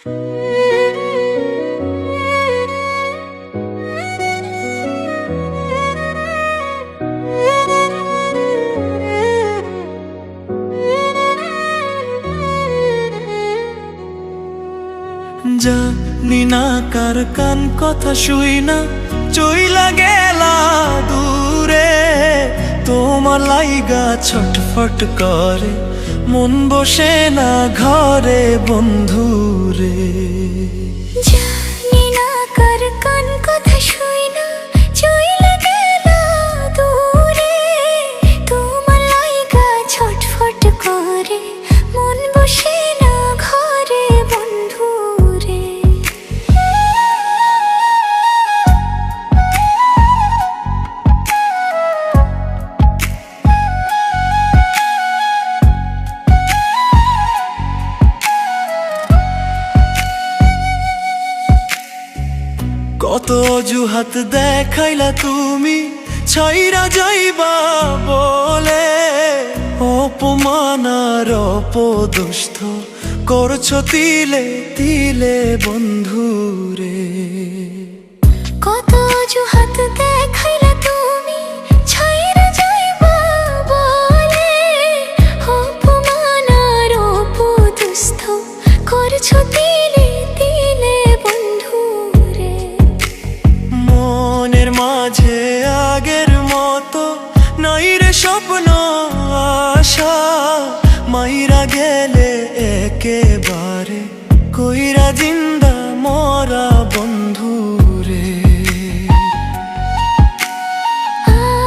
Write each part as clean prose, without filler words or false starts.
জানি না কার কান কথা শুই না চইলা গেলা দূরে, তোমার লাইগা ছটফট করে মন বসে না ঘরে বন্ধুরে। জানি না কার কান কথা শুই না চইলা গেলা দূরে, তোমার লাইগা ছটফট করে মন বসে না ঘরে বন্ধুরে। কত অজুহাত দেখাইলা তুমি ছাইরা যাইবা বলে, অপমান আর অপদস্থ করছো তিলে তিলে বন্ধুরে। কত অজুহাত দেখাইলা তুমি ছাইরা যাইবা বলে, অপমান আর অপদস্থ করছো তিলে তিলে বন্ধুরে। মনের মাঝে আগের মতো নাই রে স্বপ্ন আশা, মাইরা গেলে একেবারে কইরা জিন্দা মরা বন্ধুরে।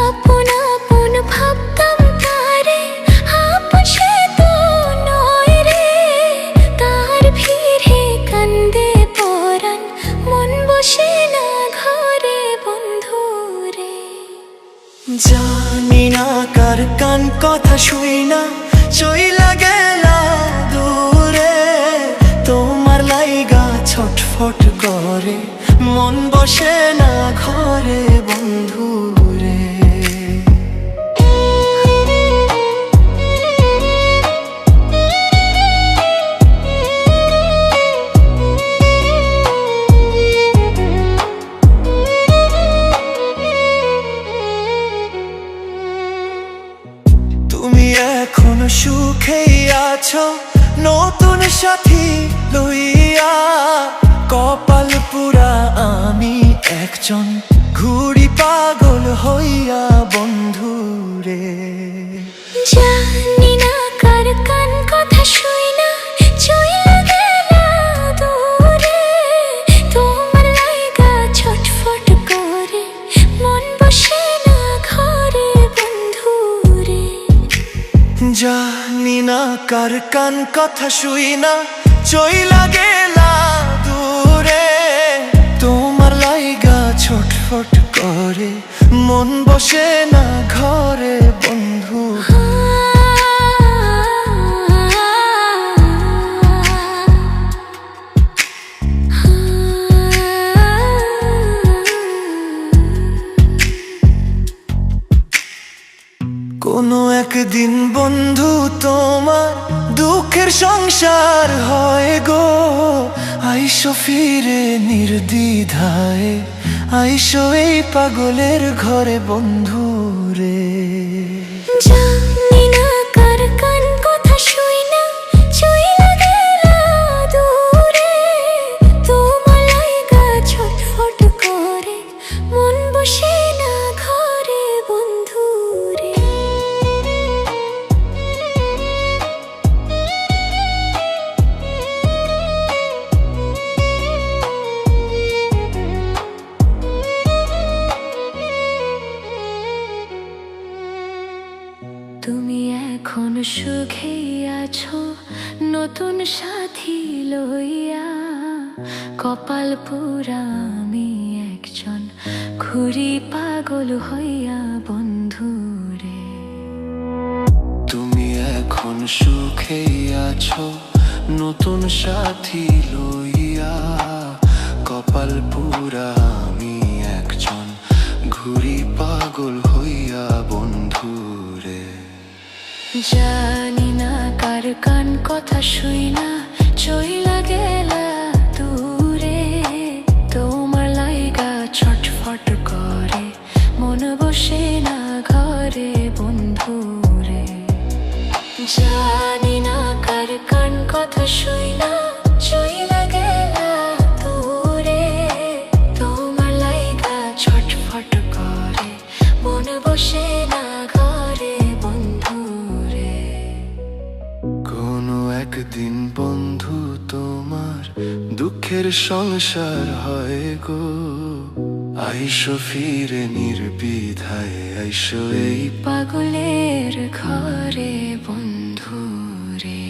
আপন আপন ভাবতাম তারে, আপন সে তো নয় রে, তার ভিড়ে কান্দে পরাণ মন বসে না ঘরে বন্ধুরে। জানি না কার কান কথা শুই না চইলা গেলা দূরে, তোমার লাইগা ছটফট করে মন বসে না ঘরে বন্ধুরে। তুমি এখন সুখেই আছো নতুন সাথী লইয়া, কপাল পুরা আমি একজন ঘুড়ি পাগল হইয়া বন্ধুরে। জানি না কার কান কথা শুই না চইলা গেলা দূরে, তোমার লাইগা ছটফট করে মন বসে না ঘরে বন্ধুরে। জানি না কার কান কথা শুই না চইলা গেলা দূরে, তোমার লাইগা ছটফট করে মন বসে না ঘরে বন্ধু। কোনো একদিন বন্ধু তোমার দুঃখের সংসার হয় গো, আইসো ফিরে নির্দ্বিধায়, আইসো এই পাগলের ঘরে বন্ধুরে। জানি না কার কান কথা শুই না চইলা গেলা দূরে, তোমার লাইগা ছটফট করে মন বসে না ঘরে বন্ধুরে। তুমি এখন সুখেই আছো নতুন সাথী লইয়া, কপাল পুরা আমি একজন ঘুড়ি পাগল হইয়া বন্ধুরে। তুমি এখন সুখেই আছো নতুন সাথী লইয়া, কপাল পুরা আমি একজন ঘুড়ি পাগল হইয়া বন্ধুরে। জানি না কার কান কথা শুই না চইলা গেলা সুখের সংসার হয় গো। আইসো ফিরে নির্বিধায়, আইসো এই পাগলের ঘরে বন্ধু রে।